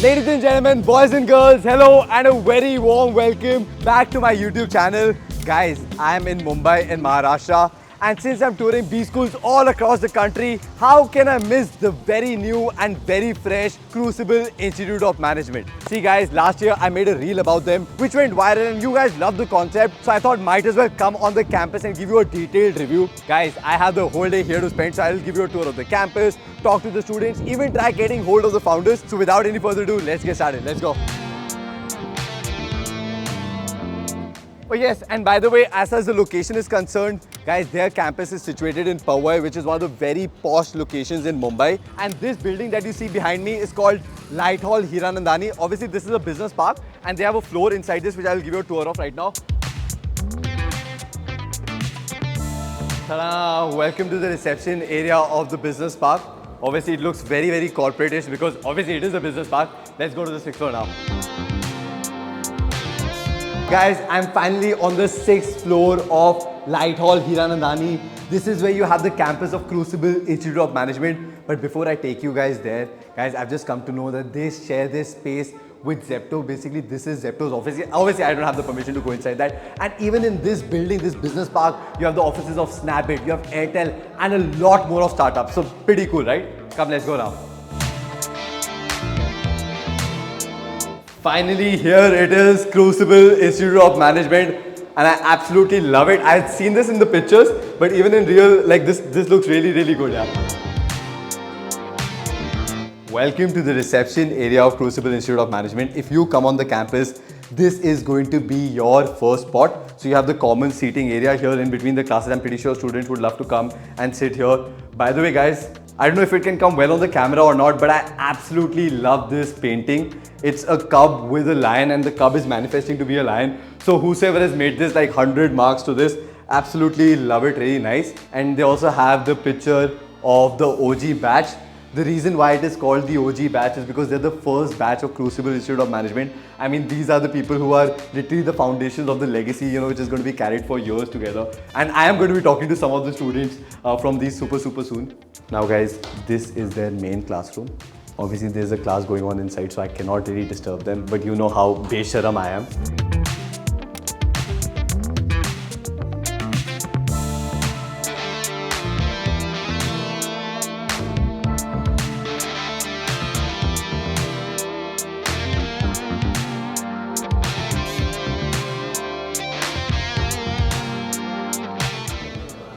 Ladies and gentlemen, boys and girls, hello and a very warm welcome back to my YouTube channel. Guys, I am in Mumbai in Maharashtra, and since I'm touring B schools all across the country, how can I miss the very new and very fresh Crucible Institute of Management? See guys, last year I made a reel about them which went viral and you guys loved the concept, so I thought might as well come on the campus and give you a detailed review. Guys, I have the whole day here to spend, so I'll give you a tour of the campus, talk to the students, even try getting hold of the founders. So without any further ado, let's get started. Let's go. Oh yes, and by the way, as far as the location is concerned, guys, their campus is situated in Powai, which is one of the very posh locations in Mumbai. And this building that you see behind me is called Light Hall Hiranandani. Obviously, this is a business park, and they have a floor inside this, which I will give you a tour of right now. Ta-da! Welcome to the reception area of the business park. Obviously, it looks very, very corporate-ish because obviously it is a business park. Let's go to the 6th floor now. Guys, I'm finally on the 6th floor of Light Hall Hiranandani. This is where you have the campus of Crucible Institute of Management. But before I take you guys there, guys, I've just come to know that they share this space with Zepto. Basically, this is Zepto's office. Obviously, I don't have the permission to go inside that. And even in this building, this business park, you have the offices of Snapit, you have Airtel, and a lot more of startups. So pretty cool, right? Come, let's go now. Finally, here it is, Crucible Institute of Management, and I absolutely love it. I've seen this in the pictures, but even in real, like this looks really, really good. Yeah. Welcome to the reception area of Crucible Institute of Management. If you come on the campus, this is going to be your first spot. So you have the common seating area here in between the classes. I'm pretty sure students would love to come and sit here. By the way, guys, I don't know if it can come well on the camera or not, but I absolutely love this painting. It's a cub with a lion, and the cub is manifesting to be a lion. So whosoever has made this, like 100 marks to this, absolutely love it, really nice. And they also have the picture of the OG batch. The reason why it is called the OG batch is because they're the first batch of Crucible Institute of Management. I mean, these are the people who are literally the foundations of the legacy, you know, which is going to be carried for years together. And I am going to be talking to some of the students from these super soon. Now guys, this is their main classroom. Obviously, there's a class going on inside, so I cannot really disturb them, but you know how besharam I am.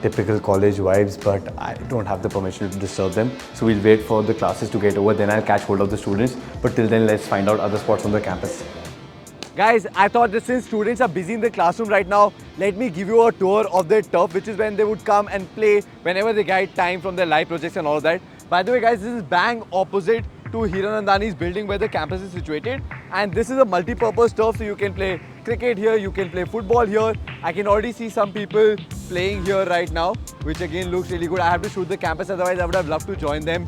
Typical college vibes, but I don't have the permission to disturb them. So we'll wait for the classes to get over, then I'll catch hold of the students. But till then, let's find out other spots on the campus. Guys, I thought that since students are busy in the classroom right now, let me give you a tour of their turf, which is when they would come and play whenever they get time from their live projects and all of that. By the way, guys, this is bang opposite to Hiranandani's building where the campus is situated. And this is a multi-purpose turf, so you can play cricket here, you can play football here. I can already see some people playing here right now, which again looks really good. I have to shoot the campus, otherwise I would have loved to join them.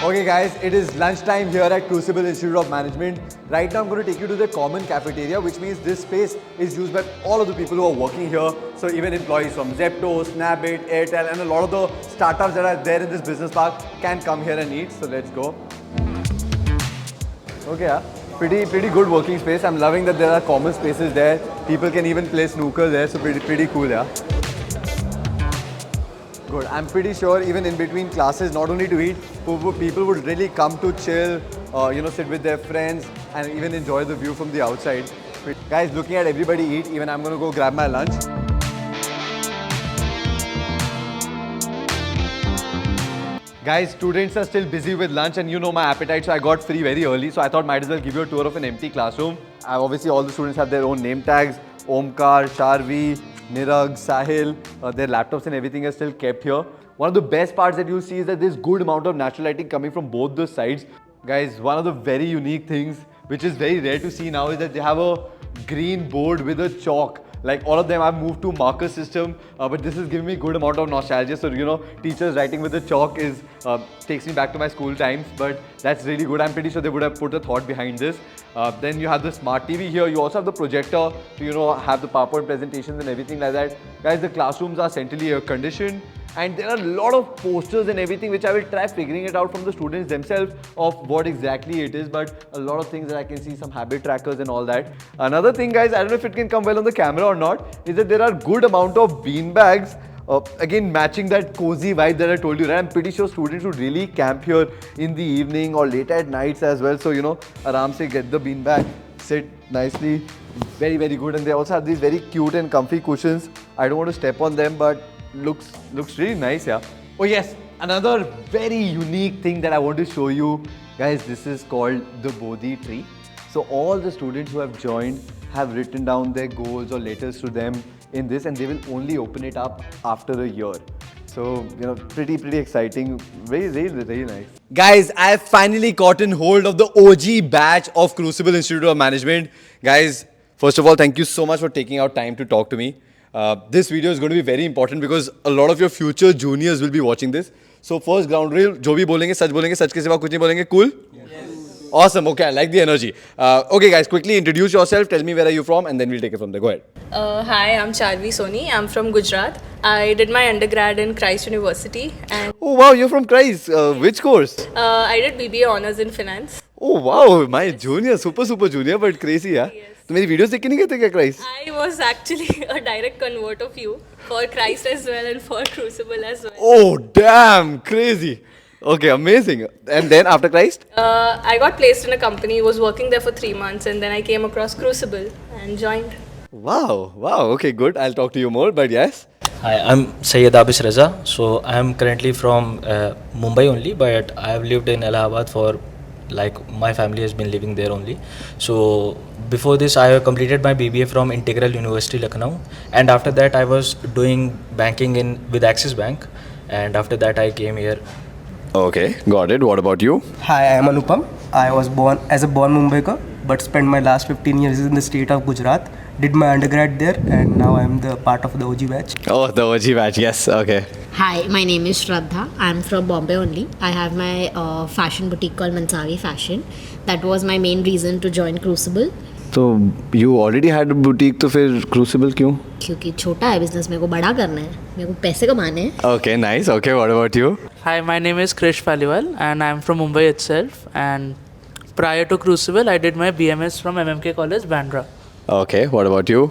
Okay guys, it is lunchtime here at Crucible Institute of Management. Right now I'm going to take you to the common cafeteria, which means this space is used by all of the people who are working here. So even employees from Zepto, Snapit, Airtel, and a lot of the startups that are there in this business park can come here and eat. So let's go. Okay, yeah. Pretty good working space. I'm loving that there are common spaces there. People can even play snooker there, so pretty cool, yeah. Good. I'm pretty sure even in between classes, not only to eat, people would really come to chill, you know, sit with their friends and even enjoy the view from the outside. Guys, looking at everybody eat, even I'm going to go grab my lunch. Guys, students are still busy with lunch and you know my appetite, so I got free very early. So I thought might as well give you a tour of an empty classroom. Obviously, all the students have their own name tags. Omkar, Sharvi, Nirag, Sahil, their laptops and everything are still kept here. One of the best parts that you'll see is that there's good amount of natural lighting coming from both the sides. Guys, one of the very unique things, which is very rare to see now, is that they have a green board with a chalk. Like all of them have moved to marker system, but this is giving me good amount of nostalgia. So, you know, teachers writing with the chalk is takes me back to my school times, but that's really good. I'm pretty sure they would have put a thought behind this. Then you have the smart TV here. You also have the projector to, you know, have the PowerPoint presentations and everything like that. Guys, the classrooms are centrally air conditioned. And there are a lot of posters and everything which I will try figuring it out from the students themselves of what exactly it is, but a lot of things that I can see, some habit trackers and all that. Another thing guys, I don't know if it can come well on the camera or not, is that there are good amount of bean bags. Again, matching that cozy vibe that I told you, right? I'm pretty sure students would really camp here in the evening or late at nights as well. So, you know, aram se get the bean bag, sit nicely, very, very good. And they also have these very cute and comfy cushions. I don't want to step on them, but looks really nice, yeah. Oh yes, another very unique thing that I want to show you. Guys, this is called the Bodhi tree. So all the students who have joined have written down their goals or letters to them in this, and they will only open it up after a year. So, you know, pretty exciting. Very nice. Guys, I have finally gotten hold of the OG batch of Crucible Institute of Management. Guys, first of all, thank you so much for taking out time to talk to me. This video is going to be very important because a lot of your future juniors will be watching this. So first ground rule, जो भी बोलेंगे सच के सिवा कुछ नहीं बोलेंगे. Cool? Awesome. Okay, I like the energy. Okay, guys, quickly introduce yourself. Tell me where are you from, and then we'll take it from there. Go ahead. Hi, I'm Charvi Soni. I'm from Gujarat. I did my undergrad in Christ University, and Oh wow, you're from Christ. Which course? I did BBA honors in finance. Oh wow, my junior, super junior, but crazy, yeah. Yes. तो मेरी videos देख के नहीं गए थे क्या Christ? I was actually a direct convert of you for Christ as well and for Crucible as well. Oh damn, crazy. Okay, amazing. And then after Christ? I got placed in a company, was working there for 3 months, and then I came across Crucible and joined. Wow. Okay, good. I'll talk to you more, but yes. Hi, I'm Syed Abis Raza. So I am currently from Mumbai only, but I have lived in Allahabad for my family has been living there only. So before this, I have completed my BBA from Integral University Lucknow, and after that, I was doing banking with Axis Bank, and after that, I came here. Okay, got it. What about you? Hi, I am Anupam. I was born Mumbaikar, but spent my last 15 years in the state of Gujarat. Did my undergrad there, and now I am the part of the OG batch. Oh, the OG batch. Yes. Okay. Hi, my name is Shraddha. I'm from Bombay only. I have my fashion boutique called Mansavi Fashion. That was my main reason to join Crucible. So you already had a boutique, तो फिर Crucible क्यों? क्योंकि छोटा है business, मेरे को बड़ा करना है, मेरे को पैसे कमाने हैं. Okay, nice. Okay, what about you? Hi, my name is Krish Paliwal and I'm from Mumbai itself, and prior to Crucible I did my BMS from MMK College, Bandra. Okay, what about you?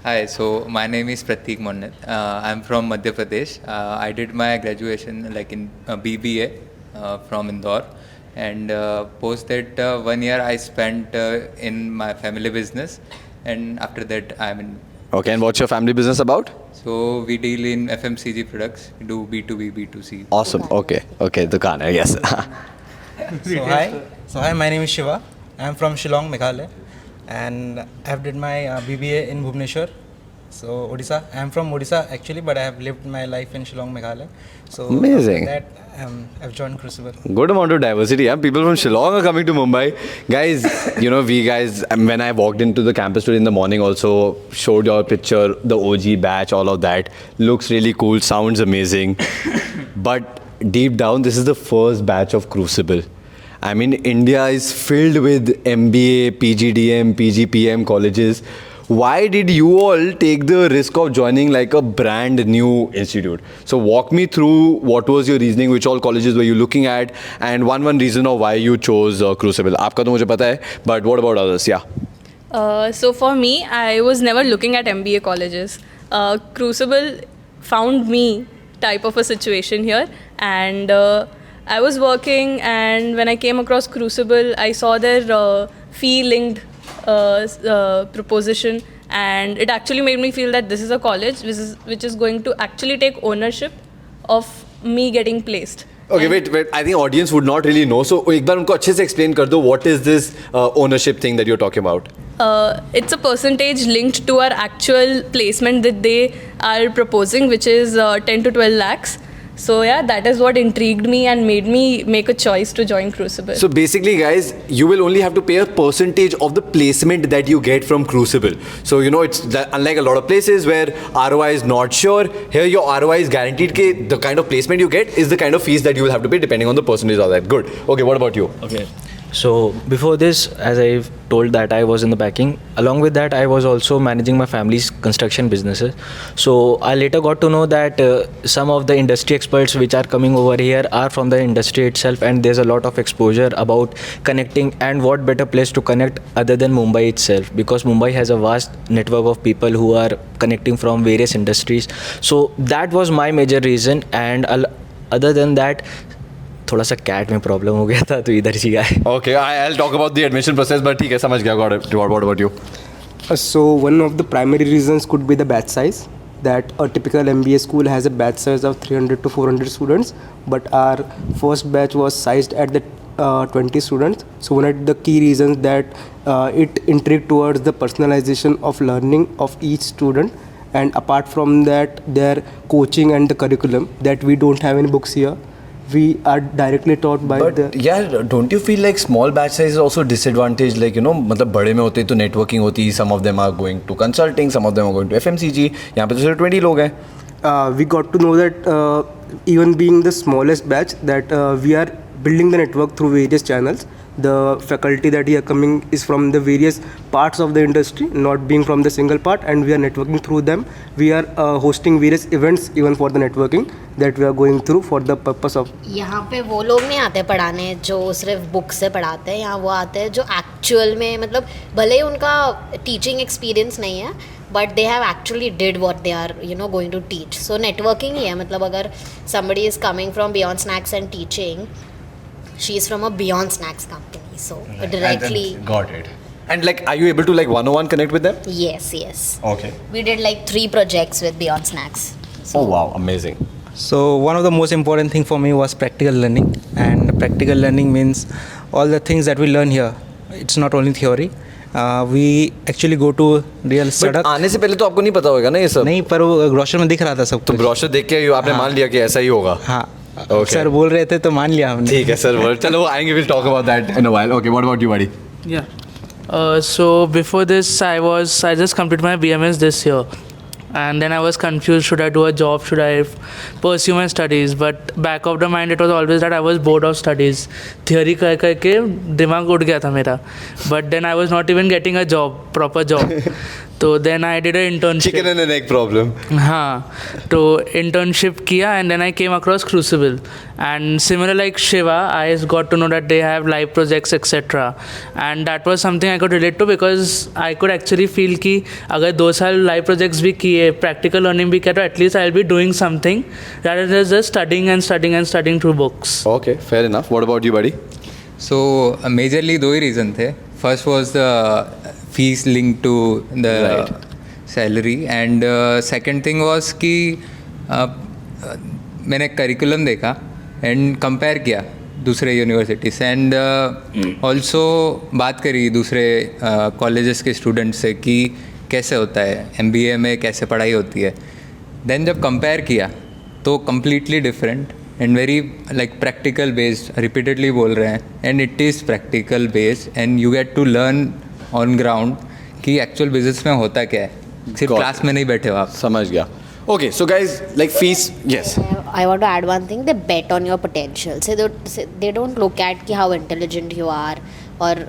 Hi, so my name is Prateek Monnat. I'm from Madhya Pradesh. I did my graduation in BBA from Indore, and post that 1 year I spent in my family business, and after that I'm in. Okay, and what's your family business about? So we deal in FMCG products. We do B2B, B2C. Awesome. Okay, दुकान है. Yes. So hi, my name is Shiva. I am from Shillong, Meghalaya, and I have did my BBA in Bhubaneswar. So Odisha. I am from Odisha actually, but I have lived my life in Shillong, Meghalaya. So Amazing. after that, I've joined Crucible. Good amount of diversity. Yeah? People from Shillong are coming to Mumbai. Guys, you know, when I walked into the campus today in the morning, also showed your picture, the OG batch, all of that. Looks really cool, sounds amazing. But deep down, this is the first batch of Crucible. I mean, India is filled with MBA, PGDM, PGPM colleges. Why did you all take the risk of joining like a brand new institute? So walk me through what was your reasoning, which all colleges were you looking at, and one reason of why you chose Crucible. आपका तो मुझे पता है, but what about others? Yeah. So for me, I was never looking at MBA colleges. Crucible found me type of a situation here, and I was working, and when I came across Crucible, I saw their fee-linked proposition, and it actually made me feel that this is a college which is going to actually take ownership of me getting placed. Okay, wait. I think audience would not really know. So एक बार उनको अच्छे से explain कर दो. What is this ownership thing that you're talking about? It's a percentage linked to our actual placement that they are proposing, which is 10 to 12 lakhs. So yeah, that is what intrigued me and made me make a choice to join Crucible. So basically, guys, you will only have to pay a percentage of the placement that you get from Crucible. So you know, it's unlike a lot of places where ROI is not sure. Here, your ROI is guaranteed. The kind of placement you get is the kind of fees that you will have to pay depending on the percentage of that. Good. Okay, what about you? Okay. So before this, as I told that I was in the banking. Along with that, I was also managing my family's construction businesses. So I later got to know that some of the industry experts which are coming over here are from the industry itself, and there's a lot of exposure about connecting, and what better place to connect other than Mumbai itself, because Mumbai has a vast network of people who are connecting from various industries. So that was my major reason, and other than that, थोड़ा सा cat में problem हो गया था तो इधर ही आए. Okay, I'll talk about the admission process, but ठीक है, समझ गया. Got it. What about you? So one of the primary reasons could be the batch size. That a typical MBA school has a batch size of 300 to 400 students, but our first batch was sized at the 20 students. So one of the key reasons that it intrigued towards the personalization of learning of each student, and apart from that, their coaching and the curriculum that we don't have any books here. We are directly taught by But yeah, don't you feel like small batch size is also disadvantage? Like, you know, मतलब बड़े में होते तो networking होती, some of them are going to consulting, some of them are going to FMCG. यहाँ पे तो सिर्फ 20 लोग हैं. We got to know that even being the smallest batch, that we are building the network through various channels. The faculty that here coming is from the various parts of the industry, not being from the single part, and we are networking through them. We are hosting various events even for the networking that we are going through for the purpose of. यहाँ पे वो लोग नहीं आते पढ़ाने जो सिर्फ book से पढ़ाते हैं, यहाँ वो आते हैं जो एक्चुअल में, मतलब भले ही उनका टीचिंग एक्सपीरियंस नहीं है, but they have actually did what they are going to teach. So networking ही है. मतलब अगर somebody is coming from Beyond Snacks and teaching, she is from a Beyond Snacks company, so directly. Got it. And like, are you able to like one-on-one connect with them? Yes. Okay. We did like 3 projects with Beyond Snacks. Oh wow, amazing. So one of the most important thing for me was practical learning, and practical learning means all the things that we learn here. It's not only theory. We actually go to real But सड़क. आने से पहले तो आपको नहीं पता होगा ना ये सब. नहीं, पर वो ब्रोशर में दिख रहा था सब तो कुछ. ब्रोशर देख के आपने मान लिया कि ऐसा ही होगा. हाँ. Okay. सर बोल रहे थे तो मान लिया हमने. ठीक है सर, चलो आएंगे, we'll talk about that in a while. Okay, what about you, buddy? Yeah. So before this, I just completed my BMS this year, and then I was confused. Should I do a job? Should I pursue my studies? But back of the mind, it was always that I was bored of studies. Theory करके दिमाग उठ गया था मेरा. But then I was not even getting a job, proper job. तो then I did an internship. Chicken and an egg problem. हाँ, तो internship किया, and then I came across Crucible, and similar like Shiva, I got to know that they have live projects etc. And that was something I could relate to, because I could actually feel कि अगर 2 साल live projects भी किए, practical learning भी किया, तो at least I'll be doing something rather than just studying through books. Okay, fair enough. What about you, buddy? So majorly 2 he reason थे. First was the fees linked to the salary, and second thing was कि मैंने curriculum देखा and compare किया दूसरे universities, and also बात करी दूसरे colleges के स्टूडेंट्स से कि कैसे होता है MBA में, कैसे पढ़ाई होती है. देन जब कंपेयर किया तो completely different and very like practical based. Repeatedly बोल रहे हैं, and it is practical based, and you get to learn on ground कि एक्चुअल बिजनेस में होता क्या है, सिर्फ क्लास में नहीं बैठे हो आप. समझ गया. Okay, so guys, like fees, yes. I want to add one thing. They bet on your potential. So they don't look at कि how intelligent you are और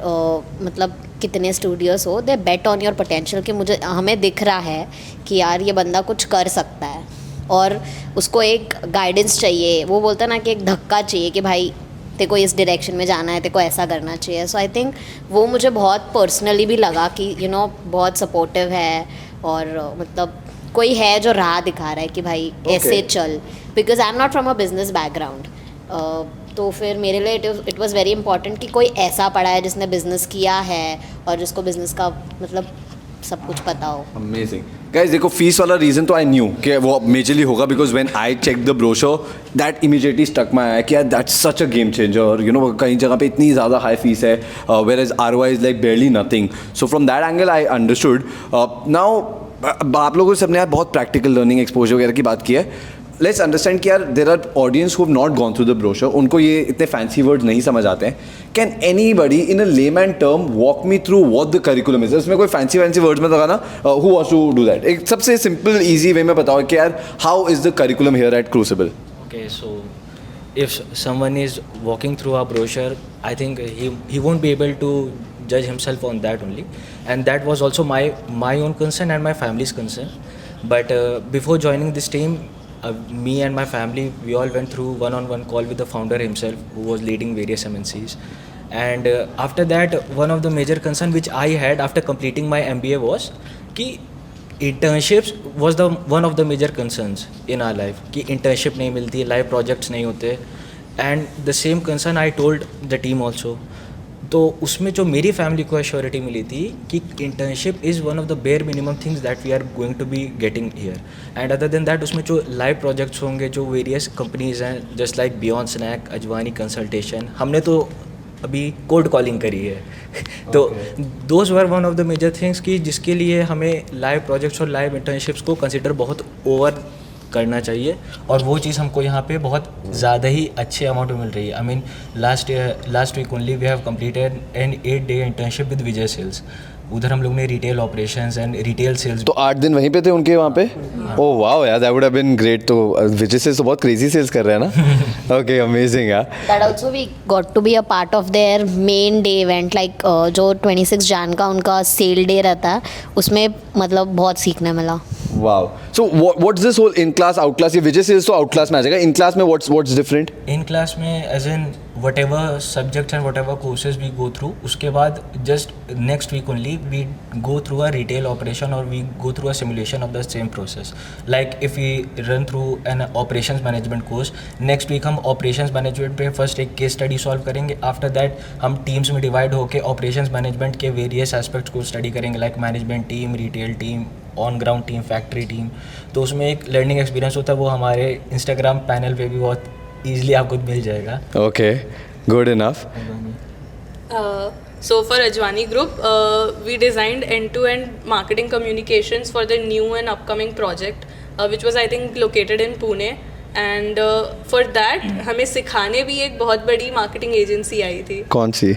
मतलब कितने studious हो. They bet on your potential कि मुझे हमें दिख रहा है कि यार ये बंदा कुछ कर सकता है, और उसको एक गाइडेंस चाहिए. वो बोलता है ना कि एक धक्का चाहिए कि भाई तेको इस डायरेक्शन में जाना है, तेको ऐसा करना चाहिए. सो आई थिंक वो मुझे बहुत पर्सनली भी लगा कि बहुत सपोर्टिव है, और मतलब कोई है जो राह दिखा रहा है कि भाई ऐसे चल. Because I am not from a business background, तो फिर मेरे लिए इट वाज वेरी इंपॉर्टेंट कि कोई ऐसा पढ़ा है जिसने बिजनेस किया है और जिसको बिजनेस का मतलब सब कुछ पता हो. अमेजिंग. गाइस देखो, फीस वाला रीज़न तो आई न्यू कि वो मेजरली होगा, because when I check the brochure that immediately stuck my eye कि यार that's such a game changer. कई जगह पे इतनी ज़्यादा हाई फीस है, whereas ROI is like barely nothing. So from that angle I understood. Now आप लोगों से अपने यार बहुत प्रैक्टिकल लर्निंग एक्सपोजर वगैरह की बात की है. लेट्स अंडरस्टैंड कि यार there are audience who have not gone through the brochure, उनको ये इतने फैंसी वर्ड्स नहीं समझ आते हैं. Can anybody in a layman term walk me through what the curriculum is? उसमें कोई फैंसी वर्ड्स में लगाना, who wants to do that? एक सबसे सिंपल ईजी वे में बताओ कि यार how is the curriculum here at Crucible? Okay, so if someone is walking through our brochure, I think he won't be able to judge himself on that only. And that was also my own concern and my family's concern. But before joining this team, me and my family, we all went through one-on-one call with the founder himself, who was leading various MNCs. And after that, one of the major concern which I had after completing my MBA was कि internships was the one of the major concerns in our life, कि internship नहीं मिलती, live projects नहीं होते. And the same concern I told the team also. तो उसमें जो मेरी फैमिली को एश्योरिटी मिली थी कि internship is one of the bare minimum things that we are going to be getting here. And other than that उसमें जो लाइव प्रोजेक्ट्स होंगे, जो वेरियस कंपनीज हैं just like beyond snack, Ajwani consultation, हमने तो अभी कोल्ड कॉलिंग करी है. तो those were one of the major things कि जिसके लिए हमें लाइव प्रोजेक्ट्स और लाइव इंटर्नशिप्स को कंसिडर बहुत ओवर करना चाहिए. और वो चीज़ हमको यहाँ पे बहुत ज़्यादा ही अच्छे अमाउंट में मिल रही है. I mean last week only we have completed an 8-day internship with Vijay Sales. उधर हम लोग ने retail operations and retail sales. तो 8 दिन वहीं पे थे उनके वहाँ पे. ओह वाओ यार, that would have been great. तो विजय सेल्स तो बहुत क्रेजी सेल्स कर रहे हैं ना. ओके, अमेजिंग यार. That also we got to be a part of their main day event, like जो 26 Jan का उनका सेल डे रहता है, उसमें मतलब बहुत सीखने मिला. Wow. So what's this whole in class out class? ये विजय सेल्स तो आउट क्लास में आ जाएगा. इन क्लास में what's different? इन क्लास में as in whatever subjects and whatever courses we go through, उसके बाद just next week only we go through a retail operation or we go through a simulation of the same process. Like if we run through an operations management course, next week हम operations management पे first एक case study solve करेंगे. After that हम teams में divide होके operations management के various aspects को study करेंगे, like management team, retail team, on ground team, factory team. तो उसमें एक लर्निंग एक्सपीरियंस होता है, वो हमारे इंस्टाग्राम पैनल पे भी बहुत ईजिली आपको मिल जाएगा. Okay, good enough. So for Ajwani Group, we designed end-to-end marketing communications for the new and upcoming project, which was I think located in Pune. And for that हमें सिखाने भी एक बहुत बड़ी marketing agency आई थी. कौन सी?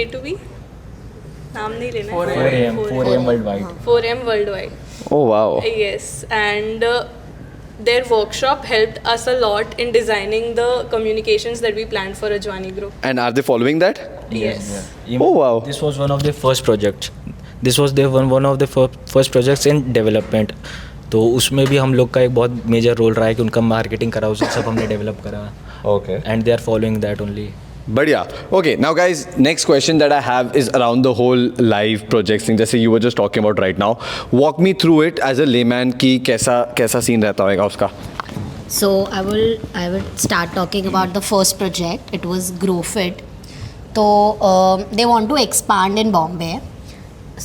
A2B नाम नहीं लेना. 4AM worldwide. 4AM worldwide. Oh wow. Yes, and their workshop helped us a lot in designing the communications that we planned for Ajwani Group. And are they following that? Yes. Oh wow. This was one of the first projects. This was the one of the first projects in development. तो उसमें भी हम लोग का एक बहुत major role रहा है कि उनका मार्केटिंग करा, उसे सब हमने डेवलप करा. Okay. And they are following that only. बढ़िया. Okay, now guys, next question that I have is around the whole live projects thing. जैसे you were just talking about right now. Walk me through it as a layman कि कैसा scene रहता होगा उसका. So I will start talking about the first project. It was GrowFit. तो they want to expand in Bombay.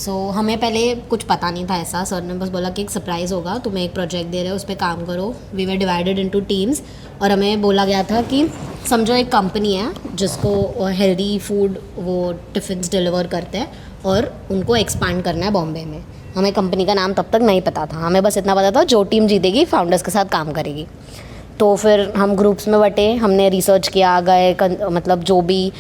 So हमें पहले कुछ पता नहीं था ऐसा. सर ने बस बोला कि एक सरप्राइज़ होगा, तुम्हें एक प्रोजेक्ट दे रहे हो, उस पर काम करो. We were divided into teams और हमें बोला गया था कि समझो एक कंपनी है जिसको हेल्दी फूड वो टिफ़िन्स डिलीवर करते हैं और उनको एक्सपांड करना है बॉम्बे में. हमें कंपनी का नाम तब तक नहीं पता था. हमें बस इतना पता था जो टीम जीतेगी फाउंडर्स के साथ काम करेगी. तो फिर हम ग्रुप्स में बटे, हमने रिसर्च किया, गए मतलब जो भी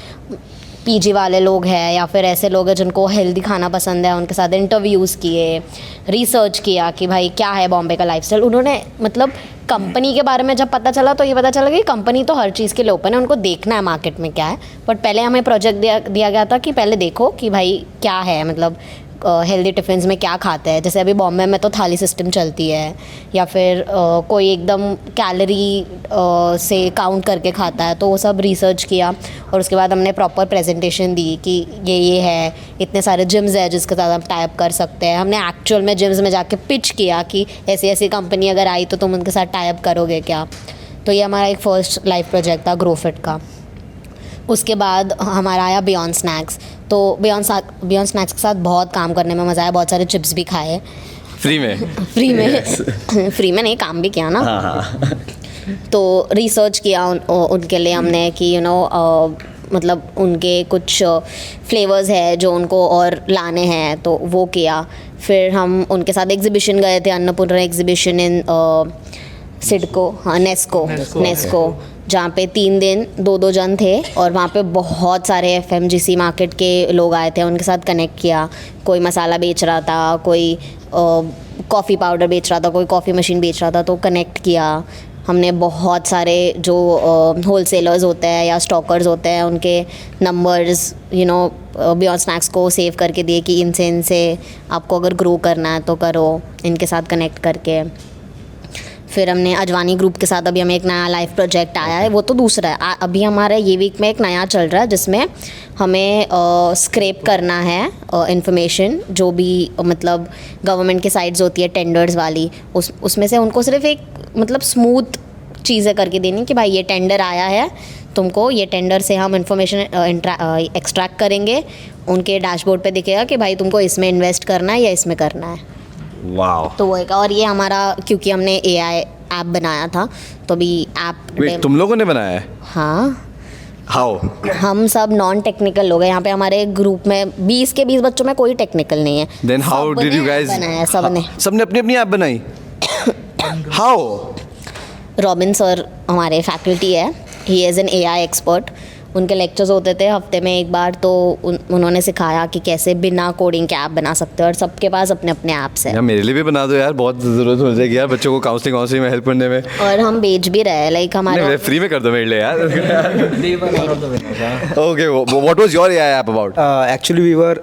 पीजी वाले लोग हैं या फिर ऐसे लोग हैं जिनको हेल्दी खाना पसंद है, उनके साथ इंटरव्यूज़ किए, रिसर्च किया कि भाई क्या है बॉम्बे का लाइफस्टाइल. उन्होंने मतलब कंपनी के बारे में जब पता चला तो ये पता चला कि कंपनी तो हर चीज़ के लिए ओपन है, उनको देखना है मार्केट में क्या है. बट पहले हमें प्रोजेक्ट दिया गया था कि पहले देखो कि भाई क्या है, मतलब हेल्दी टिफ़िन्स में क्या खाते हैं. जैसे अभी बॉम्बे में तो थाली सिस्टम चलती है या फिर कोई एकदम कैलोरी से काउंट करके खाता है. तो वो सब रिसर्च किया और उसके बाद हमने प्रॉपर प्रेजेंटेशन दी कि ये है, इतने सारे जिम्स है जिसके साथ हम टाइप कर सकते हैं. हमने एक्चुअल में जिम्स में जाके पिच किया कि ऐसी कंपनी अगर आई तो तुम उनके साथ टाइप करोगे क्या. तो ये हमारा एक फ़र्स्ट लाइव प्रोजेक्ट था ग्रोफिट का. उसके बाद हमारा आया बियॉन्ड स्नैक्स. तो बियॉन्ड स्नैक्स के साथ बहुत काम करने में मज़ा आया. बहुत सारे चिप्स भी खाए फ्री में. फ्री में नहीं, काम भी किया ना. तो रिसर्च किया उनके लिए हमने कि मतलब उनके कुछ फ्लेवर्स है जो उनको और लाने हैं, तो वो किया. फिर हम उनके साथ एग्जीबिशन गए थे, अन्नपूर्णा एग्जीबिशन इन सिडको, हाँ नेस्को, जहाँ पे 3 दिन 2 जन थे और वहाँ पे बहुत सारे FMGC मार्केट के लोग आए थे. उनके साथ कनेक्ट किया. कोई मसाला बेच रहा था, कोई कॉफ़ी पाउडर बेच रहा था, कोई कॉफ़ी मशीन बेच रहा था, तो कनेक्ट किया. हमने बहुत सारे जो होलसेलर्स होते हैं या स्टॉकर्स होते हैं उनके नंबर्स बियॉन्ड स्नैक्स को सेव करके दिए कि इनसे आपको अगर ग्रो करना है तो करो, इनके साथ कनेक्ट करके। फिर हमने अजवानी ग्रुप के साथ अभी हमें एक नया लाइव प्रोजेक्ट आया है, वो तो दूसरा है। अभी हमारा ये वीक में एक नया चल रहा है जिसमें हमें स्क्रैप करना है इंफॉर्मेशन जो भी मतलब गवर्नमेंट की साइट्स होती है टेंडर्स वाली, उसमें से उनको सिर्फ एक मतलब स्मूथ चीज़ें करके देनी कि भाई ये टेंडर आया है, तुमको ये टेंडर से हम इंफॉर्मेशन एक्सट्रैक्ट करेंगे, उनके डैशबोर्ड पे दिखेगा कि भाई तुमको इसमें इन्वेस्ट करना है या इसमें करना है। वाओ। तो वो एक, और ये हमारा क्योंकि हमने AI ऐप बनाया था तो अभी ऐप तुम लोगों ने बनाया है? हाँ, हाउ? हम सब नॉन टेक्निकल लोग हैं यहाँ पे। हमारे ग्रुप में 20 के 20 बच्चों में कोई टेक्निकल नहीं है। Then how did you guys बनाया सबने सबने अपनी अपनी ऐप बनाई? हाउ? रॉबिन सर हमारे फैकल्टी है, he is an AI expert. उनके लेक्चर्स होते थे हफ्ते में एक बार, तो उन्होंने सिखाया कि कैसे बिना कोडिंग के ऐप बना सकते हो, और सबके पास अपने अपने ऐप्स हैं। यार मेरे लिए भी बना दो यार, बहुत ज़रूरत हो जाएगी यार बच्चों को काउंसलिंग में हेल्प करने में। और हम बेच भी रहे हैं, लाइक हमारे फ्री में कर दो मेरे लिए यार। Okay, what was your AI app about? Actually, we were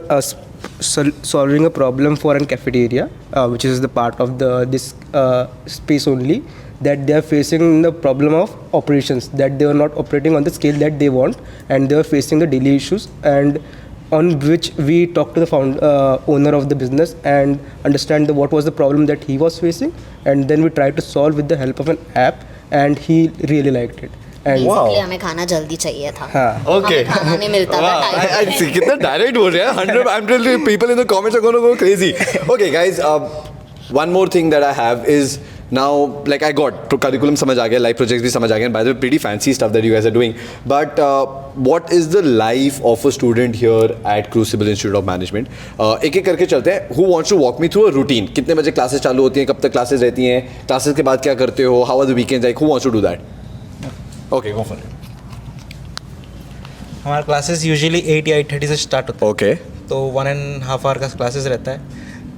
solving a problem for an cafeteria, which is the part of this space only, that they are facing the problem of operations, that they are not operating on the scale that they want, and they are facing the daily issues, and on which we talked to the owner of the business and understand what was the problem that he was facing, and then we tried to solve with the help of an app, and he really liked it. And Basically, हमें खाना जल्दी चाहिए था। हाँ। Okay. हमें खाना नहीं मिलता था। I see, कितना डायरेक्ट बोल रहे हैं। 100, I'm telling you, people in the comments are going to go crazy. Okay, guys, one more thing that I have is now, like I got curriculum समझ आ गया, live projects भी समझ आ गया, and by the way, pretty fancy stuff that you guys are doing. But what is the life of a student here at Crucible Institute of Management? एक एक करके चलते हैं. Who wants to walk me through a routine? कितने बजे classes चालू होती हैं, कब तक क्लासेस रहती हैं, क्लासेस के बाद क्या करते हो, how are the weekends like? Who wants to do that? Okay, go for it. हमारा क्लासेस यूजुअली 8 या 8:30 से स्टार्ट होता है। Okay. तो 1.5 आवर का क्लासेस रहता है,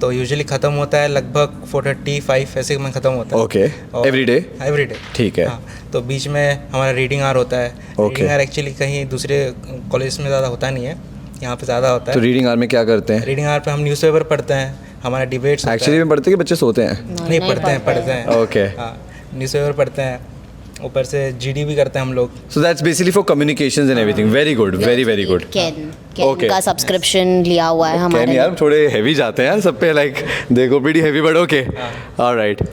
तो यूजुअली ख़त्म होता है लगभग 4:35 ऐसे में ख़त्म होता है। Okay. Every day? Every day. ठीक है। हाँ, तो बीच में हमारा रीडिंग आवर होता है। रीडिंग आवर एक्चुअली कहीं दूसरे कॉलेज में ज़्यादा होता नहीं है, यहाँ पे ज़्यादा होता है। तो रीडिंग आवर में क्या करते हैं? रीडिंग आवर पे हम न्यूज़पेपर पढ़ते हैं, हमारा डिबेट्स एक्चुअली में पढ़ते हैं कि बच्चे सोते हैं? नहीं पढ़ते हैं। Okay. हाँ, न्यूज़पेपर पढ़ते हैं, ऊपर से GD भी करते हैं हम लोग। So that's basically for communications and everything. Very good, very good. Can Okay. का सब्सक्रिप्शन लिया हुआ है Can हमारे। यार थोड़े heavy जाते हैं यार सब पे, like they go pretty heavy but okay. All right.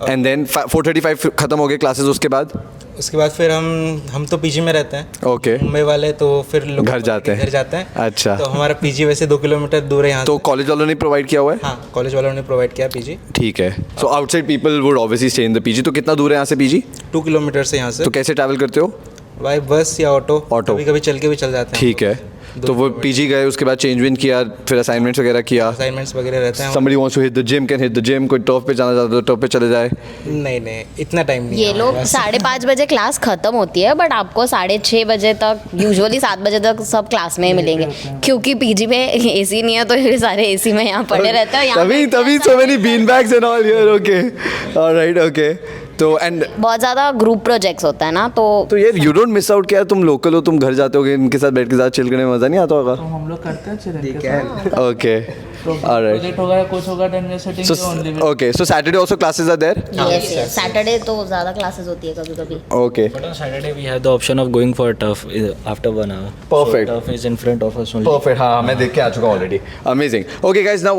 And then 4:35 खत्म हो गए क्लासेस, उसके बाद? उसके बाद फिर हम तो पीजी में रहते हैं। Okay. मुंबई वाले तो फिर लोग घर जाते हैं। अच्छा। तो अच्छा। हमारा पीजी वैसे 2 किलोमीटर दूर है यहाँ तो से। कॉलेज वालों ने प्रोवाइड किया हुआ है? हाँ, कॉलेज वालों ने प्रोवाइड किया पीजी। ठीक है। So outside people would obviously stay in the PG. तो कितना दूर है यहाँ से PG? 2 किलोमीटर से यहाँ से। तो कैसे ट्रैवल करते हो? भाई बस या ऑटो, ऑटो। कभी कभी चल के भी चल जाते हैं। ठीक है। तो वो PG गए, उसके बाद चेंज विन किया, फिर असाइनमेंट्स वगैरह किया। असाइनमेंट्स वगैरह रहते हैं। Somebody wants to hit the gym can hit the gym. कोई टॉप पे जाना चाहता है तो टॉप पे चले जाए। नहीं इतना टाइम नहीं ये है लोग हमारे पास। 5:30 बजे क्लास खत्म होती है, बट आपको 6:30 बजे तक, यूजुअली 7 बजे तक सब क्लास में ही मिलेंगे, क्योंकि पीजी में AC नहीं है तो ये सारे AC में यहाँ पढ़े रहते हैं। यहाँ तभी so many bean bags and all here. Okay. All right. Okay. तो एंड बहुत ज़्यादा ग्रुप प्रोजेक्ट्स होता है ना, तो यार यू डोंट मिस आउट क्या, तुम लोकल हो, तुम घर जाते होगे, इनके साथ बैठ के साथ चिल करने में मजा नहीं आता होगा? तो हम लोग करते हैं चिल। Okay, alright. प्रोजेक्ट होगा कुछ होगा, then we are setting So the only okay, so Saturday also classes are there? Yes Saturday तो ज़्यादा क्लासेस होती है कभी कभी। Okay. But on Saturday we have the option of going for turf after 1 hour. Perfect. So turf is in front of us only. Perfect. हाँ, मैं देख के आ चुका हूँ already. Amazing. Okay guys, now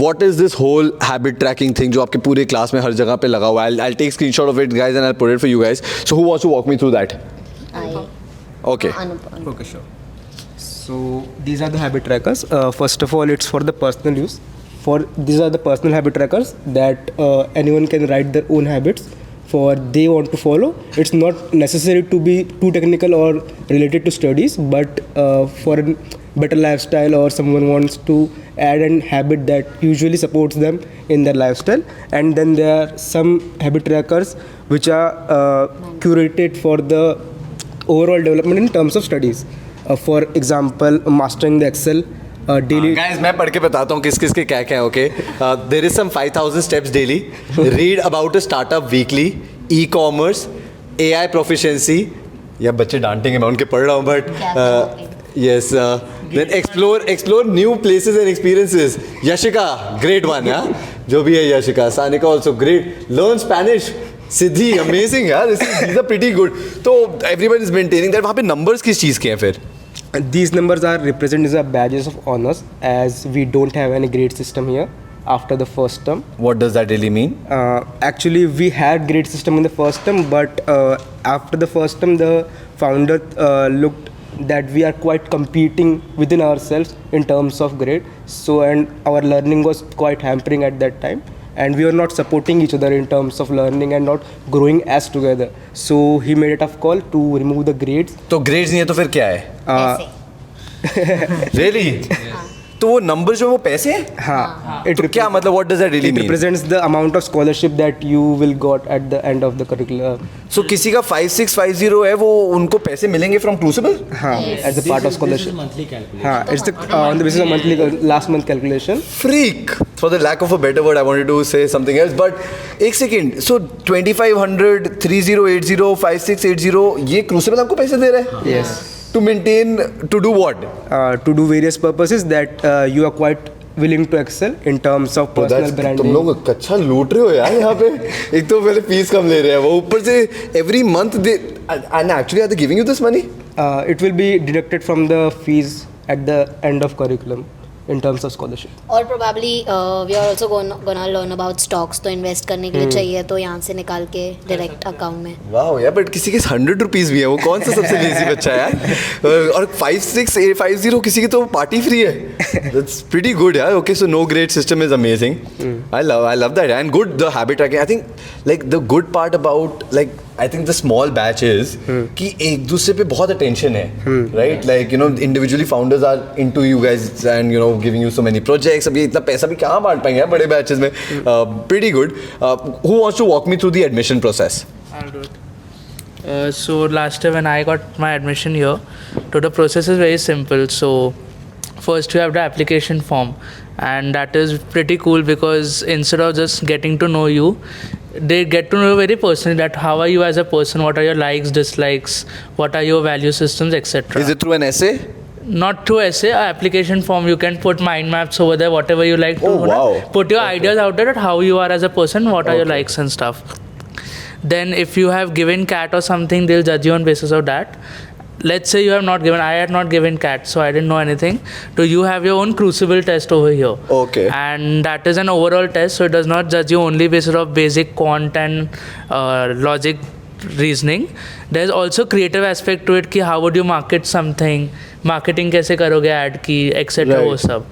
what is this whole habit tracking thing जो आपके पूरे class में हर जगह पे लगा हुआ है? I'll take screenshot of it guys and I'll put it for you guys. So who wants to walk me through that? Okay. Okay, sure. So these are the habit trackers. First of all, it's for the personal use. These are the personal habit trackers that anyone can write their own habits for they want to follow. It's not necessary to be too technical or related to studies, but for a better lifestyle, or someone wants to add a habit that usually supports them in their lifestyle. And then there are some habit trackers which are curated for the overall development in terms of studies. For example, mastering the Excel daily. Guys, मैं पढ़ के बताता हूँ किस किस के क्या क्या है. Okay, there is some 5,000 steps daily. Read about a startup weekly. e-commerce, AI proficiency. या बच्चे डांटेंगे मैं उनके पढ़ रहा हूँ but yes, then explore new places and experiences. Yashika, great one, yeah. जो भी है Yashika, Sanika also great. Learn Spanish. Siddhi, amazing, yeah. These are pretty good. तो everyone is maintaining that. वहाँ पे numbers किस चीज़ के हैं फिर? These numbers are represented as badges of honors, as we don't have any grade system here after the first term. What does that really mean? Actually, we had grade system in the first term, but after the first term, the founder looked that we are quite competing within ourselves in terms of grade. So, and our learning was quite hampering at that time. And we were not supporting each other in terms of learning and not growing as together. So he made a tough call to remove the grades. तो grades नहीं है तो फिर क्या है? ऐसे Really? तो वो numbers जो है वो पैसे हैं? हाँ. तो क्या मतलब what does that really It mean? represents the amount of scholarship that you will got at the end of the curriculum. So किसी का 5650 है वो उनको पैसे मिलेंगे from Crucible? हाँ, as a part of scholarship. monthly calculation. हाँ, it's the on the basis of monthly last month calculation. Freak. For the lack of a better word, I wanted to say something else. But एक second. So 2500, 3080, 5680 ये Crucible आपको पैसे दे रहा है? Yes. To maintain, to do what? To do various purposes that you are quite willing to excel in terms of personal branding. तुम लोग कच्चा लूट रहे हो यार यहाँ पे. एक तो पहले फीस कम ले रहे हैं वो ऊपर से every month they and actually are they giving you this money? It will be deducted from the fees at the end of curriculum in terms of scholarship. और probably we are also gonna learn about stocks. तो invest करने के लिए चाहिए तो यहाँ से निकाल के direct account में. वाह यार बट किसी के 100 रुपीस भी है वो कौन सा सबसे लेजी बच्चा है यार और 5650 किसी की तो पार्टी फ्री है. That's pretty good यार. Okay, so no grade system is amazing. I love that and good the habit tracking. I think like the good part about like I think the small batch is कि एक दूसरे पे बहुत attention है, right? Like you know individually founders are into you guys and you know giving you so many projects. अब ये इतना पैसा भी कहाँ बांट पाएंगे बड़े batches में. Pretty good. Who wants to walk me through the admission process? I'll do it. So last year when I got my admission here, so the process is very simple. So first you have the application form, and that is pretty cool because instead of just getting to know you, they get to know you very personally, that how are you as a person, what are your likes, dislikes, what are your value systems, etc. Is it through an essay? Not through essay, application form. You can put mind maps over there, whatever you like to Oh, wow. put your ideas out there, that how you are as a person, what are your likes and stuff. Then if you have given CAT or something, they'll judge you on basis of that. Let's say you have not given, I had not given CAT, so I didn't know anything. So you have your own Crucible test over here. Okay. And that is an overall test, so it does not judge you only basis of basic quant and logic reasoning. There's also creative aspect to it कि how would you market something, marketing कैसे करोगे ad की, etc. वो सब.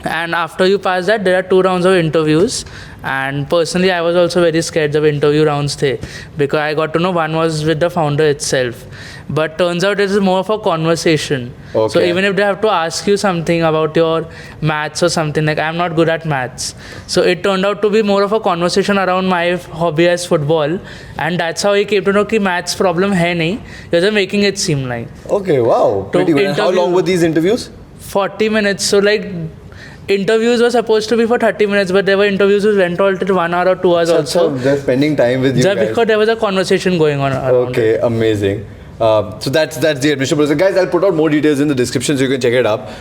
And after you pass that, there are 2 rounds of interviews. And personally, I was also very scared of interview rounds the, because I got to know one was with the founder itself. But turns out it is more of a conversation. So Okay. even if they have to ask you something about your maths or something, like I'm not good at maths. So it turned out to be more of a conversation around my hobby as football. And that's how I came to know कि maths problem है नहीं. You're just making it seem like. Okay, wow. Pretty good. And how interview- long were these interviews? 40 minutes. So like interviews were supposed to be for 30 minutes, but there were interviews which went all till 1 hour or 2 hours also. They're spending time with you Just guys. because there was a conversation going on around Okay, it. amazing. So that's the admission process. Guys, I'll put out more details in the description so you can check it up.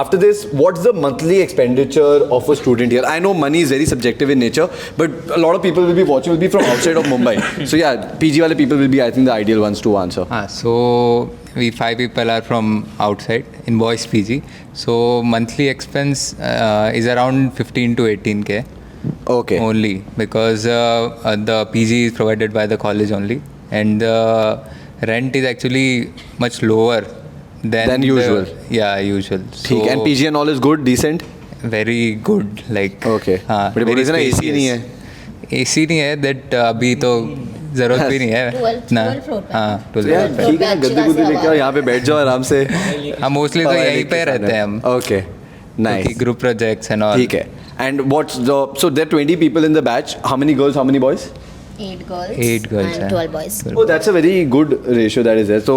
After this, what's the monthly expenditure of a student here? I know money is very subjective in nature, but a lot of people will be watching will be from outside of Mumbai. So yeah, PG wale people will be, I think, the ideal ones to answer. So we 5 people are from outside in boys PG. So monthly expense is around 15 to 18k Okay. only, because the PG is provided by the college only, and the rent is actually much lower than usual. Yeah, usual. ठीक है. And PG and all is good, decent? Very good, like Okay. हाँ, But very बोले ना AC spacious. नहीं है. AC नहीं है, that अभी तो जरूरत भी नहीं है 12 floor पे। हाँ 12 यार floor पे। ठीक है ना, गद्दे गुद्दे लेके आओ यहाँ पे बैठ जाओ आराम से. हम मोस्टली तो यहीं पे रहते हैं हम, Okay. Nice. Group projects and all. ठीक है. And what's the so there are 20 people in the batch. How many girls? How many boys? 8 girls, 8 girls, and yeah. 12 boys. Oh, that's a very good ratio that is there. So,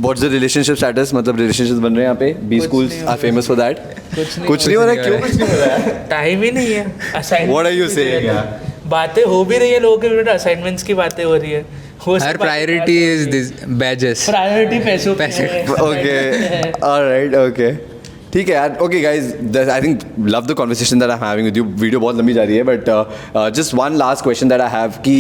what's the relationship status? मतलब relationships बन रहे हैं यहाँ पे? B schools are famous for that. कुछ नहीं हो रहा है. क्यों कुछ नहीं हो रहा है? Time ही नहीं है. Assignment What are you saying? बातें हो भी रही है लोगों के बिना, असाइनमेंट्स की बातें हो रही है, Our priority is this badges. Priority पैसों पे है। Okay. All right. Okay. ठीक है यार. Okay guys, I think love the conversation that I'm having with you. Video बहुत लंबी जा रही है, but just one last question that I have कि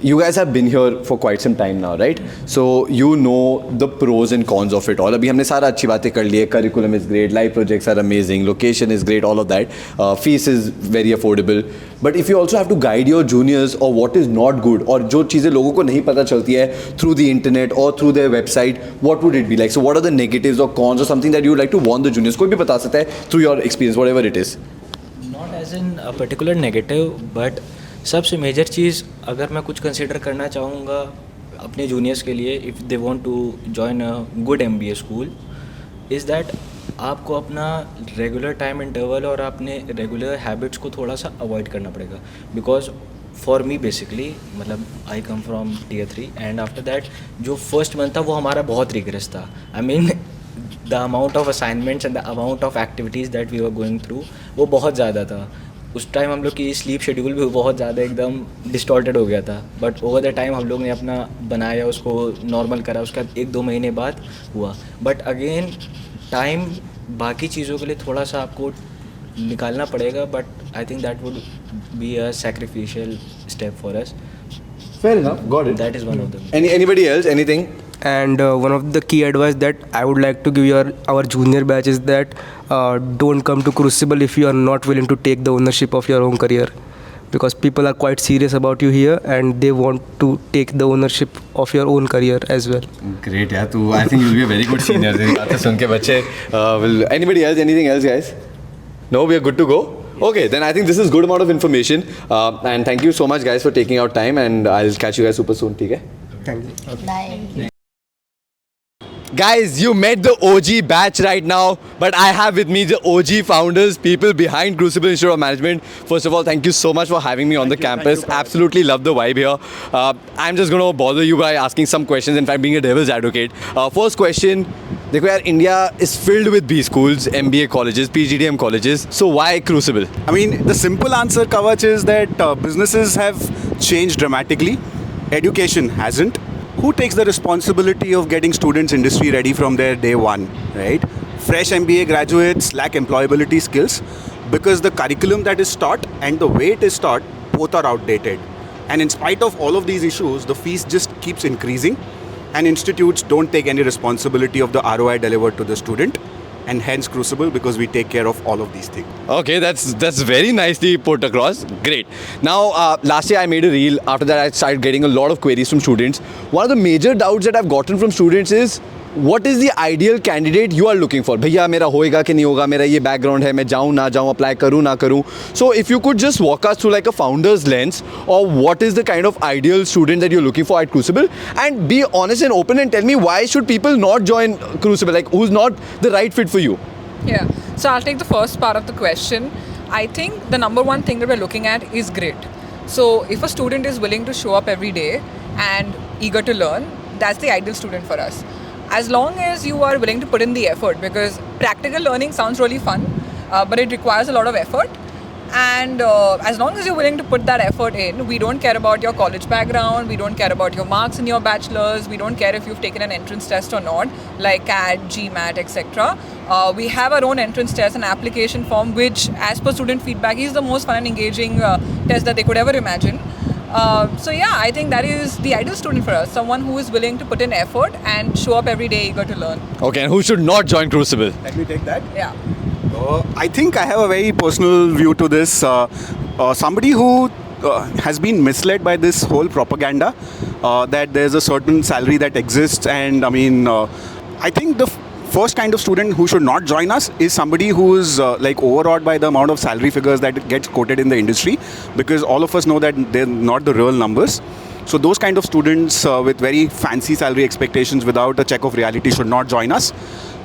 you guys have been here for quite some time now, right? So you know the pros and cons of it all. अभी हमने सारा अच्छी बातें कर ली है. Curriculum is great, live projects are amazing, location is great, all of that. Fees is very affordable. But if you also have to guide your juniors or what is not good और जो चीज़ें लोगों को नहीं पता चलती है through the internet or through their website, what would it be like? So what are the negatives or cons or something that you would like to warn the juniors? कोई भी बता सकता है through your experience, whatever it is. Not as in a particular negative, but सबसे major चीज़ अगर मैं कुछ consider करना चाहूँगा अपने जूनियर्स के लिए, if they want to join a good MBA school, is that आपको अपना रेगुलर टाइम इंटरवल और अपने रेगुलर हैबिट्स को थोड़ा सा अवॉइड करना पड़ेगा. बिकॉज फॉर मी बेसिकली, मतलब I come from Tier 3 and after that जो फर्स्ट मंथ था वो हमारा बहुत रिग्रेस था. I mean the amount of assignments and the amount of activities that we were going through वो बहुत ज़्यादा था. उस टाइम हम लोग की स्लीप शेड्यूल भी बहुत ज़्यादा एकदम डिस्टॉर्टेड हो गया था. बट ओवर द टाइम हम लोग ने अपना बनाया, उसको नॉर्मल करा, उसके बाद 1-2 महीने बाद हुआ. बट अगेन टाइम बाकी चीज़ों के लिए थोड़ा सा आपको निकालना पड़ेगा. But I think that would be a sacrificial step for us. Fair enough. Got it. That is one of them. Anybody else? Anything? And one of the key advice that I would like to give our junior batch is that don't come to Crucible if you are not willing to take the ownership of your own career, because people are quite serious about you here and they want to take the ownership of your own career as well. Great यार, तू I think you'll be a very good senior. तेरी बातें सुन के बच्चे will. Anybody else? Anything else, guys? No, we are good to go. Okay, then I think this is good amount of information. And thank you so much, guys, for taking out time. And I'll catch you guys super soon. ठीक है? Thank you. Bye. Guys, you met the OG batch right now, but I have with me the OG founders, people behind Crucible Institute of Management. First of all, thank you so much for having me on the campus. Absolutely love the vibe here. I'm just going to bother you by asking some questions, in fact, being a devil's advocate. First question, देखो यार, India is filled with B schools, MBA colleges, PGDM colleges. So why Crucible? I mean, the simple answer, Kavach, is that businesses have changed dramatically. Education hasn't. Who takes the responsibility of getting students industry ready from their day one, right? Fresh MBA graduates lack employability skills because the curriculum that is taught and the way it is taught, both are outdated. And in spite of all of these issues, the fees just keeps increasing and institutes don't take any responsibility of the ROI delivered to the student. And hence Crucible, because we take care of all of these things. Okay, that's very nicely put across. Great. Now, last year I made a reel. After that, I started getting a lot of queries from students. One of the major doubts that I've gotten from students is, what is the ideal candidate you are looking for? भैया मेरा होएगा कि नहीं होगा, मेरा ये background है, मैं जाऊँ ना जाऊँ, apply करूँ ना करूँ. So if you could just walk us through like a founder's lens, or what is the kind of ideal student that you're looking for at Crucible, and be honest and open and tell me why should people not join Crucible, like who's not the right fit for you? Yeah, so I'll take the first part of the question. I think the number one thing that we're looking at is grit. So if a student is willing to show up every day and eager to learn, that's the ideal student for us. As long as you are willing to put in the effort, because practical learning sounds really fun, but it requires a lot of effort. And as long as you're willing to put that effort in, we don't care about your college background, we don't care about your marks in your bachelor's, we don't care if you've taken an entrance test or not, like CAT, GMAT, etc. We have our own entrance test and application form, which as per student feedback is the most fun and engaging test that they could ever imagine. So yeah, I think that is the ideal student for us, someone who is willing to put in effort and show up every day eager to learn. Okay, and who should not join Crucible? Let me take that. Yeah. I think I have a very personal view to this. Somebody who has been misled by this whole propaganda that there's a certain salary that exists, and I mean, I think the first kind of student who should not join us is somebody who is like overawed by the amount of salary figures that gets quoted in the industry, because all of us know that they're not the real numbers. So those kind of students with very fancy salary expectations without a check of reality should not join us.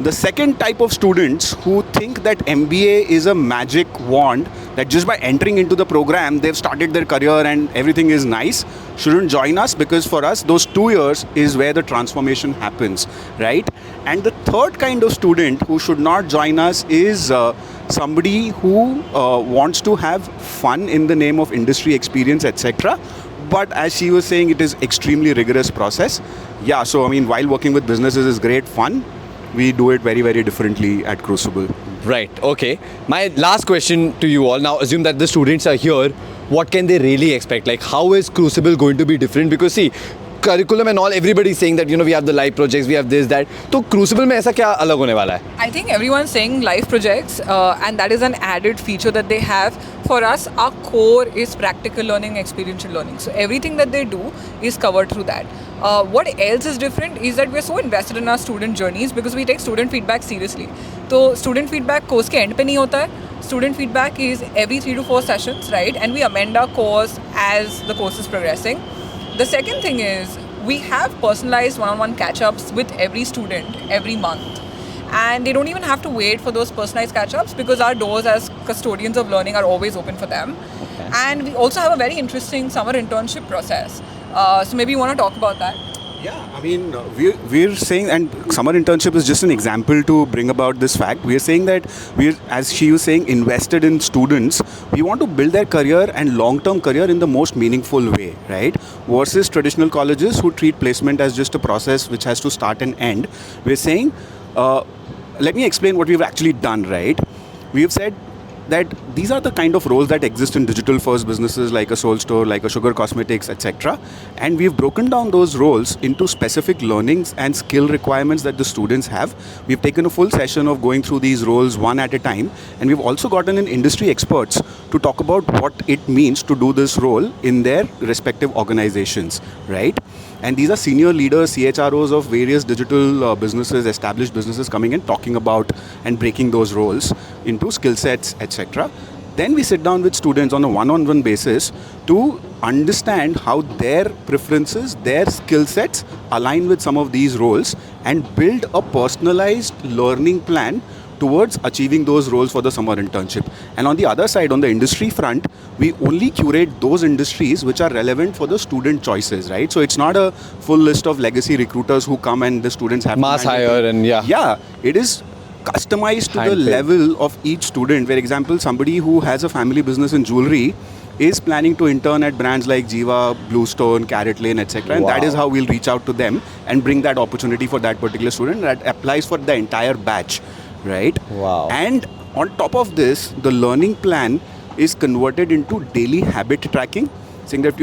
The second type of students who think that MBA is a magic wand, that just by entering into the program they've started their career and everything is nice, shouldn't join us, because for us those 2 years is where the transformation happens, right? And the third kind of student who should not join us is somebody who wants to have fun in the name of industry experience, etc. But as she was saying, it is extremely rigorous process. Yeah, so I mean, while working with businesses is great fun, we do it very, very differently at Crucible. Right, okay. My last question to you all. Now, assume that the students are here. What can they really expect? Like, how is Crucible going to be different? Because see, curriculum and all, everybody is saying that, you know, we have the live projects, we have this, that. So, Crucible में ऐसा क्या अलग होने वाला है? I think everyone's saying live projects, and that is an added feature that they have. For us, our core is practical learning, experiential learning. So everything that they do is covered through that. What else is different is that we're so invested in our student journeys because we take student feedback seriously. So student feedback course के end पे नहीं होता है. Student feedback is every 3 to 4 sessions, right? And we amend our course as the course is progressing. The second thing is we have personalized one-on-one catch-ups with every student every month. And they don't even have to wait for those personalized catch-ups because our doors as custodians of learning are always open for them. Okay. And we also have a very interesting summer internship process. So maybe you want to talk about that? Yeah, I mean, we're saying, and summer internship is just an example to bring about this fact. We're saying that we're, as she was saying, invested in students. We want to build their career and long-term career in the most meaningful way, right? Versus traditional colleges who treat placement as just a process which has to start and end. We're saying, let me explain what we've actually done, right? We've said that these are the kind of roles that exist in digital first businesses like a Soul Store, like a Sugar Cosmetics, etc. And we've broken down those roles into specific learnings and skill requirements that the students have. We've taken a full session of going through these roles one at a time. And we've also gotten in industry experts to talk about what it means to do this role in their respective organizations, right? And these are senior leaders, CHROs of various digital businesses, established businesses coming and talking about and breaking those roles into skill sets, etc. Then we sit down with students on a one-on-one basis to understand how their preferences, their skill sets align with some of these roles and build a personalized learning plan towards achieving those roles for the summer internship. And on the other side, on the industry front, we only curate those industries which are relevant for the student choices, right? So it's not a full list of legacy recruiters who come and the students have mass hire and yeah. Yeah, it is customized to the level of each student. For example, somebody who has a family business in jewelry is planning to intern at brands like Jiva, Bluestone, Carrot Lane, etc. And that is how we'll reach out to them and bring that opportunity for that particular student. That applies for the entire batch. Right? Wow. And on top of this, the learning plan is converted into daily habit tracking, saying that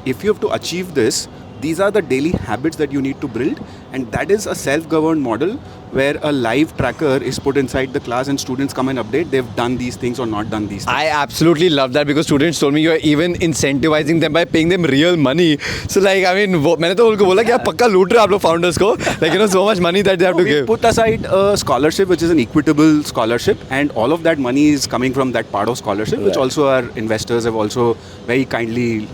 if you have to achieve this, these are the daily habits that you need to build, and that is a self-governed model where a live tracker is put inside the class and students come and update they've done these things or not done these things. I absolutely love that because students told me you're even incentivizing them by paying them real money. So like, I mean, मैंने तो उनको बोला कि आप पक्का लूट रहे हो आप लोग founders को, like, you know, so much money that they have to give. We put aside a scholarship which is an equitable scholarship, and all of that money is coming from that part of scholarship, which also our investors have also very kindly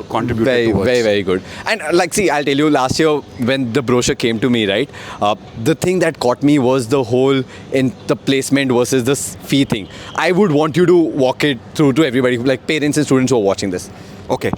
contributed towards. Very good. And like, see, I'll tell you, last year when the brochure came to me, right, the thing that caught me was the whole in the placement versus the fee thing. I would want you to walk it through to everybody, like parents and students who are watching this. Okay,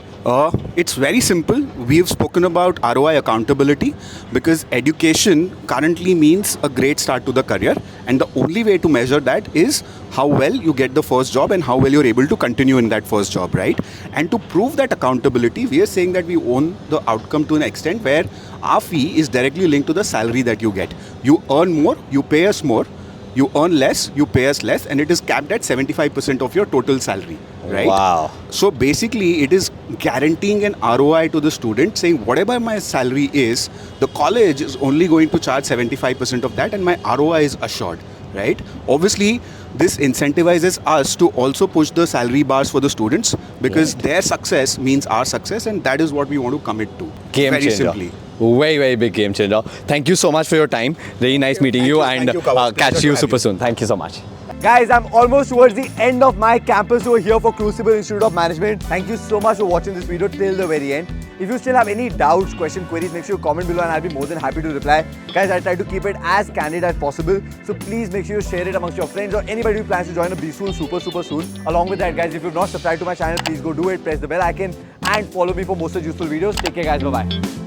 it's very simple. We've spoken about ROI accountability because education currently means a great start to the career, and the only way to measure that is how well you get the first job and how well you're able to continue in that first job, right? And to prove that accountability, we are saying that we own the outcome to an extent where our fee is directly linked to the salary that you get. You earn more, you pay us more. You earn less, you pay us less, and it is capped at 75% of your total salary, right? Wow. So basically, it is guaranteeing an ROI to the student, saying whatever my salary is, the college is only going to charge 75% of that, and my ROI is assured, right? Obviously, this incentivizes us to also push the salary bars for the students because their success means our success, and that is what we want to commit to. Game very changer. Simply. Very big game changer. Thank you so much for your time. Very nice meeting you, and catch you super soon. Thank you so much. Guys, I'm almost towards the end of my campus over here for Crucible Institute of Management. Thank you so much for watching this video till the very end. If you still have any doubts, questions, queries, make sure you comment below and I'll be more than happy to reply. Guys, I try to keep it as candid as possible. So please make sure you share it amongst your friends or anybody who plans to join a B-School super soon. Along with that, guys, if you've not subscribed to my channel, please go do it. Press the bell icon and follow me for more such useful videos. Take care, guys. Bye-bye.